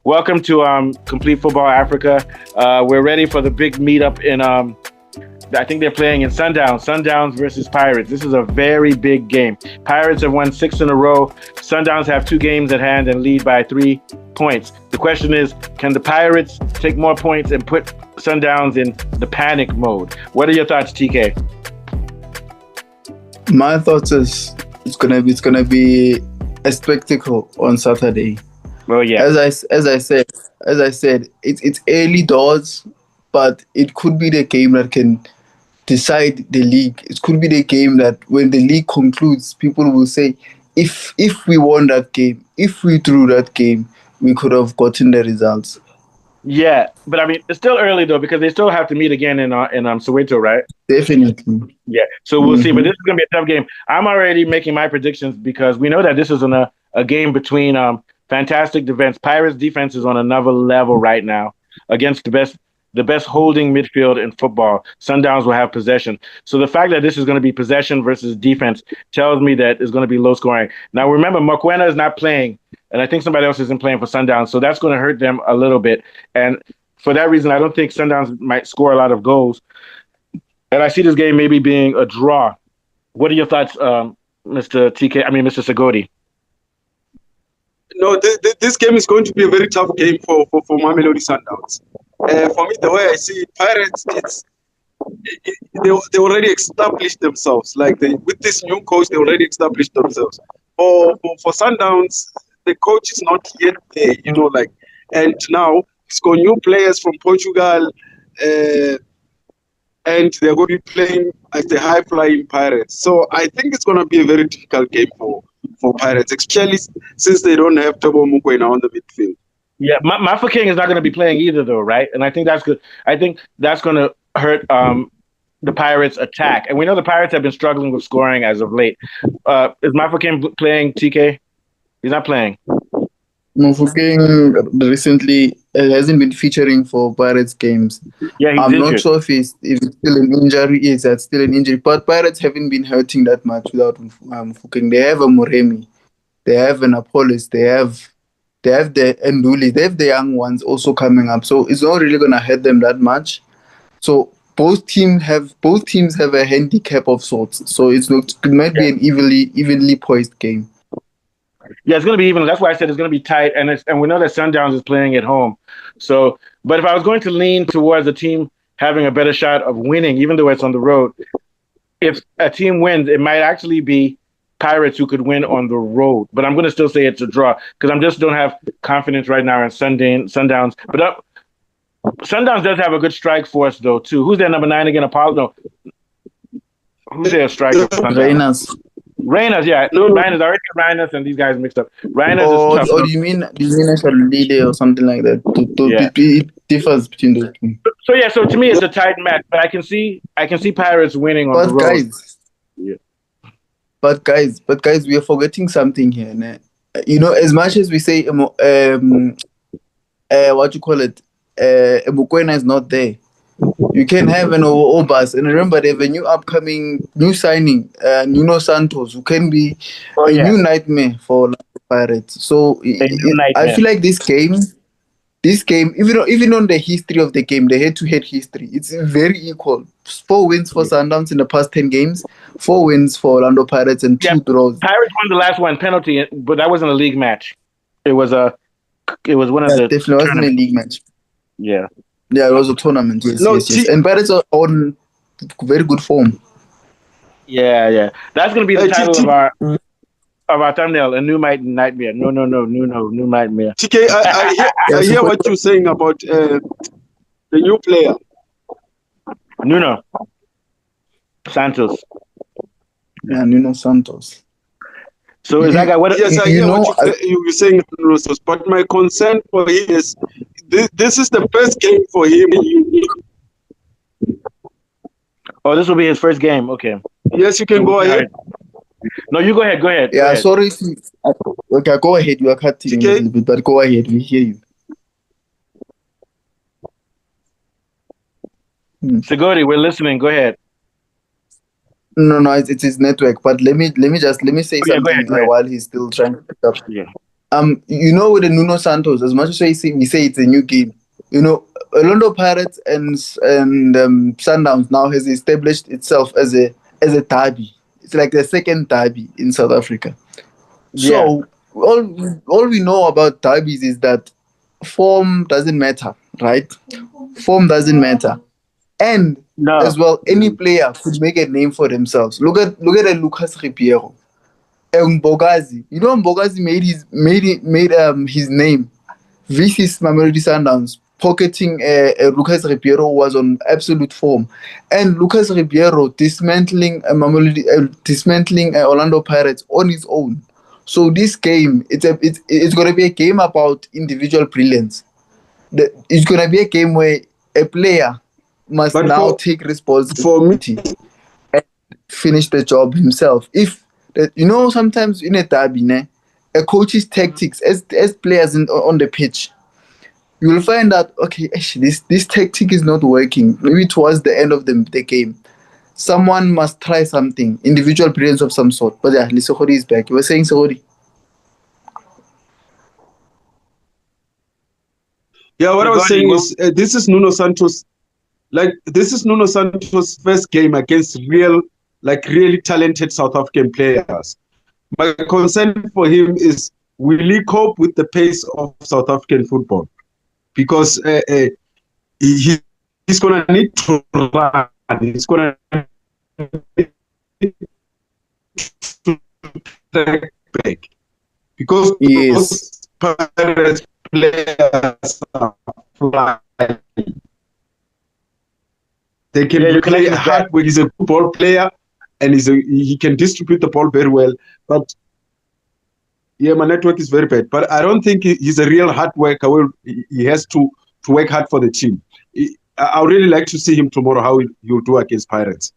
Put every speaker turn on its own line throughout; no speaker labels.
Welcome to Complete Football Africa. We're ready for the big meetup in I think they're playing in Sundowns. Sundowns versus Pirates. This is a very big game. Pirates have won 6 in a row. Sundowns have 2 games at hand and lead by 3 points. The question is, can the Pirates take more points and put Sundowns in the panic mode? What are your thoughts, TK?
My thoughts is it's gonna be a spectacle on Saturday.
Oh yeah.
As I said, it's early doors, but it could be the game that can decide the league. It could be the game that when the league concludes, people will say, if we won that game, if we drew that game, we could have gotten the results.
Yeah, but I mean, it's still early though because they still have to meet again in Soweto, right?
Definitely.
Yeah, so we'll see. But this is gonna be a tough game. I'm already making my predictions because we know that this is a game between fantastic defense. Pirates defense is on another level right now against the best holding midfield in football. Sundowns will have possession. So the fact that this is going to be possession versus defense tells me that it's going to be low scoring. Now remember, Mokoena is not playing, and I think somebody else isn't playing for Sundowns, so that's going to hurt them a little bit. And for that reason, I don't think Sundowns might score a lot of goals. And I see this game maybe being a draw. What are your thoughts, Mr. Sagodi?
No, this game is going to be a very tough game for Mamelodi Sundowns. For me, the way I see it, Pirates, they already established themselves. With this new coach, they already established themselves. For Sundowns, the coach is not yet there, and now he's got new players from Portugal, and they're going to be playing as the high-flying Pirates. So I think it's going to be a very difficult game for Pirates, especially since they don't have Tabo Mokoena on the midfield.
Yeah, Mafa King is not going to be playing either, though, right? And I think that's good. I think that's going to hurt the Pirates' attack. And we know the Pirates have been struggling with scoring as of late. Is Mafa King playing, TK? He's not playing.
Mafa King recently hasn't been featuring for Pirates games.
Yeah, he's
I'm
injured.
not sure if it's still an injury. Yes, that's still an injury. But Pirates haven't been hurting that much without Mafa King. They have a Moremi. They have an Apollos. They have the Nduli. They have the young ones also coming up. So it's not really going to hurt them that much. So both teams have a handicap of sorts. So it might be an evenly poised game.
Yeah, it's going to be even. That's why I said it's going to be tight, and we know that Sundowns is playing at home. So, but if I was going to lean towards a team having a better shot of winning, even though it's on the road, if a team wins, it might actually be Pirates who could win on the road. But I'm going to still say it's a draw because I just don't have confidence right now in Sundowns. But Sundowns does have a good strike force though too. Who's their number 9 again? Apollo? No. Who's their striker? Reyners, yeah. No. Reyners, I already got Reyners and these guys mixed up. Reyners is tough.
Or do you mean a leader or something like that? It differs between those two.
So to me it's a tight match, but I can see Pirates winning on the road.
But guys, we are forgetting something here. Né? As much as we say what you call it, Mokoena is not there. You can have an Obas, and remember they have a new signing, Nuno Santos, who can be new nightmare for Pirates. So I feel like this game, even on the history of the game, the head-to-head history, it's very equal. 4 wins for Sundowns in the past 10 games, 4 wins for Orlando Pirates, and 2 draws.
Pirates won the last one penalty, but that wasn't a league match. It was one of the.
Definitely wasn't a league match.
Yeah.
Yeah, it was a tournament. Yes. And Pirates are on very good form.
Yeah. That's going to be the title of our thumbnail. A new nightmare. No, new nightmare.
TK, I hear what you're saying about the new player.
Nuno Santos.
Yeah, Nuno Santos.
So is that guy?
Yes, I hear what you're saying, but my concern for him is this is the first game for him.
Oh, this will be his first game. Okay.
Yes, you can go ahead.
No, you go ahead. Go ahead.
Yeah, sorry. Okay, go ahead. You are cutting a little bit, but go ahead. We hear you.
Sagodi, we're listening. Go ahead.
No, it's his network. But let me say something
go ahead.
while he's still trying to pick up.
Yeah.
With the Nuno Santos, as much as we say it's a new game, Orlando Pirates and Sundowns now has established itself as a derby. It's like the second derby in South Africa.
Yeah.
So all we know about derbies is that form doesn't matter, right? Form doesn't matter, and
No.
as well, any player could make a name for themselves. Look at a Lucas Ribeiro. Mbogazi. Mbogazi made his name. This Mamelodi Sundowns pocketing Lucas Ribeiro was on absolute form, and Lucas Ribeiro dismantling Orlando Pirates on his own. So this game, it's gonna be a game about individual brilliance. It's gonna be a game where a player must
But
now
for
take
me,
responsibility and finish the job himself. Sometimes in a derby, a coach's tactics as players on the pitch, you will find out, okay, actually, this tactic is not working. Maybe towards the end of the game, someone must try something, individual brilliance of some sort. But yeah, Lisokori is back. You were saying, Sokori?
yeah, what I was saying
Well,
is this is Nuno Santos. Like this is Nuno Santos' first game against really talented South African players. My concern for him is, will he cope with the pace of South African football? Because he's going to need to run. He's going to need to track back. Because
Yes.
those Pirates players are flying. They can play hard when he's a good ball player and he can distribute the ball very well. But yeah, my network is very bad. But I don't think he's a real hard worker. He has to work hard for the team. I would really like to see him tomorrow, how he'll do against Pirates.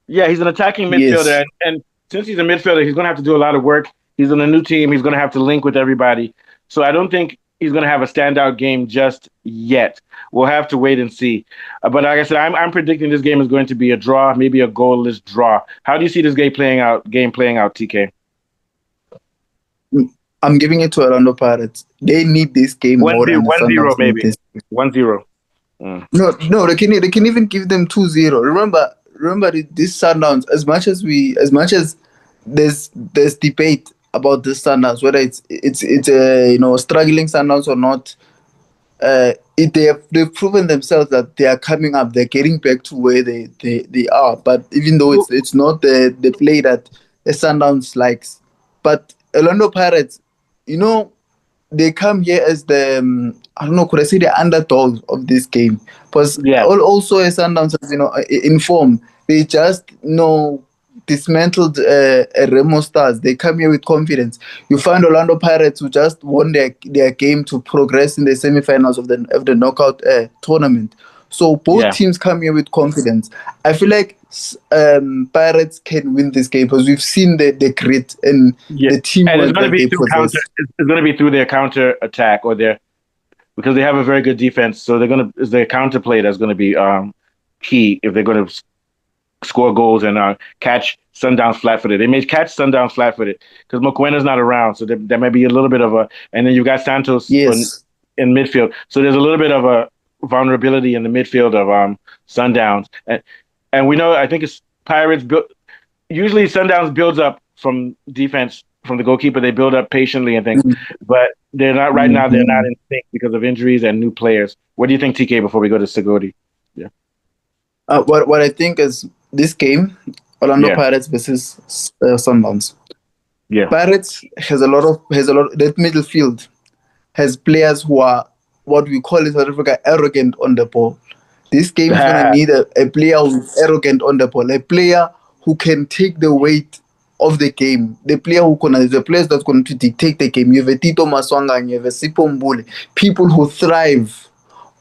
Yeah, he's an attacking midfielder.
Yes.
And since he's a midfielder, he's going to have to do a lot of work. He's on a new team. He's going to have to link with everybody. So I don't think he's going to have a standout game just yet. We'll have to wait and see. But like I said, I'm predicting this game is going to be a draw, maybe a goalless draw. How do you see this game playing out, TK?
I'm giving it to Orlando Pirates. They need this game more than the
1-0
Sundowns need
maybe.
this.
1-0.
No, they can even give them 2-0. Remember this Sundowns, as much as there's debate about this Sundowns, whether it's a struggling Sundowns or not. They've proven themselves that they are coming up. They're getting back to where they are. But even though it's not the play that the Sundowns likes, but Orlando Pirates, they come here as the I don't know, could I say the underdogs of this game? Because also as Sundowns, in form, they just dismantled Remo Stars. They come here with confidence. You find Orlando Pirates who just won their game to progress in the semifinals of the knockout tournament. So both teams come here with confidence. I feel like Pirates can win this game because we've seen the grit and the teamwork
and it's going to be
they possess.
It's going to be through their counter attack because they have a very good defense. So it's their counter play that's going to be key if they're going to score goals and catch Sundowns flat-footed. They may catch Sundowns flat-footed because Mokwena's not around, so there might be a little bit of and then you've got Santos in midfield. So there's a little bit of a vulnerability in the midfield of Sundowns. And we know, I think it's Pirates usually Sundowns builds up from defense, from the goalkeeper. They build up patiently and things, but they're not right now. They're not in sync because of injuries and new players. What do you think, TK, before we go to Sigodi? Yeah.
What I think is this game, Orlando Pirates versus Sundowns.
Yeah.
Pirates has a lot that midfield has players who are what we call in South Africa arrogant on the ball. This game is going to need a player who's arrogant on the ball, a player who can take the weight of the game, the players that's going to dictate the game. You have a Tito Maswanga, you have a Sipho Mbule, people who thrive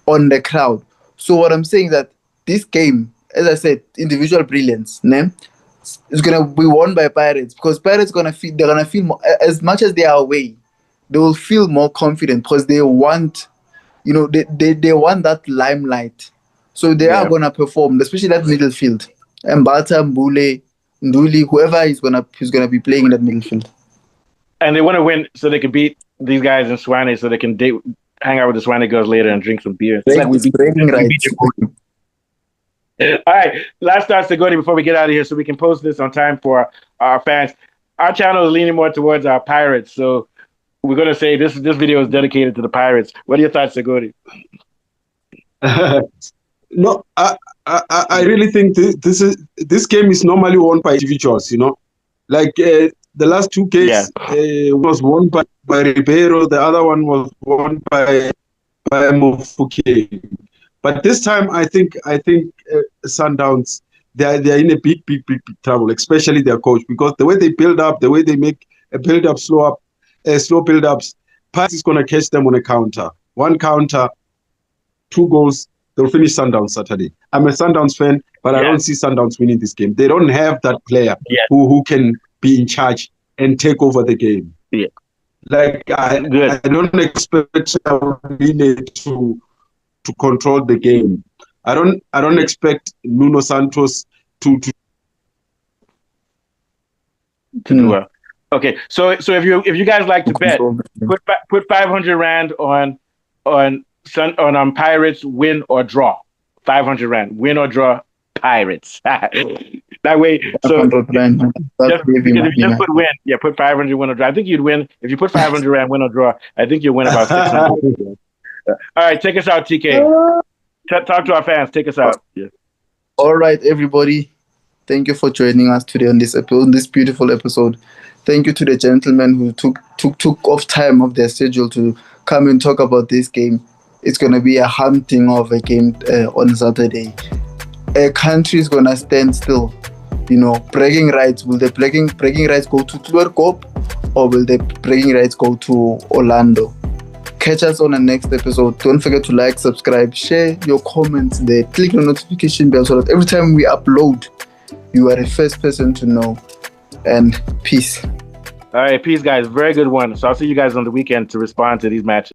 on the crowd. So what I'm saying is that this game, as I said, individual brilliance, is going to be won by Pirates because Pirates they're going to feel more, as much as they are away, they will feel more confident because they want, they want that limelight. So they are going to perform, especially that middle field. Mbata, Mbule, Nduli, whoever is going to be playing in that middle field.
and they want to win so they can beat these guys in Swane, so they can hang out with the Swane girls later and drink some beer.
Bragging rights.
All right, last thoughts to Gordy before we get out of here, so we can post this on time for our fans. Our channel is leaning more towards our Pirates, so we're gonna say this video is dedicated to the Pirates. What are your thoughts, Segodi?
No, I really think this game is normally won by individuals. Like the last two games was won by Ribeiro, the other one was won by Mofuke. But this time, I think Sundowns, they're in a big trouble, especially their coach, because the way they build up, the way they make a build up, slow build ups, Pirates is gonna catch them on a counter. One counter, 2 goals, they'll finish Sundowns Saturday. I'm a Sundowns fan, but I don't see Sundowns winning this game. They don't have that player who can be in charge and take over the game.
Yeah.
Like I don't expect to control the game. I don't expect Nuno Santos to
do well. Okay, so if you guys like to bet, put 500 Rand on Pirates win or draw. 500 Rand win or draw Pirates. That way, so if you just put win, put 500 win or draw. I think you'd win if you put 500 Rand win or draw. I think you'll win about 600. All right, take us out, TK. Talk to our fans. Take us out. Yeah.
All right, everybody. Thank you for joining us today on this beautiful episode. Thank you to the gentlemen who took off time of their schedule to come and talk about this game. It's gonna be a hunting of a game on Saturday. A country is gonna stand still. Bragging rights. Will the bragging rights go to Twerkop, or will the bragging rights go to Orlando? Catch us on the next episode. Don't forget to like, subscribe, share your comments there. Click the notification bell so that every time we upload, you are the first person to know. And peace.
All right, peace, guys. Very good one. So I'll see you guys on the weekend to respond to these matches.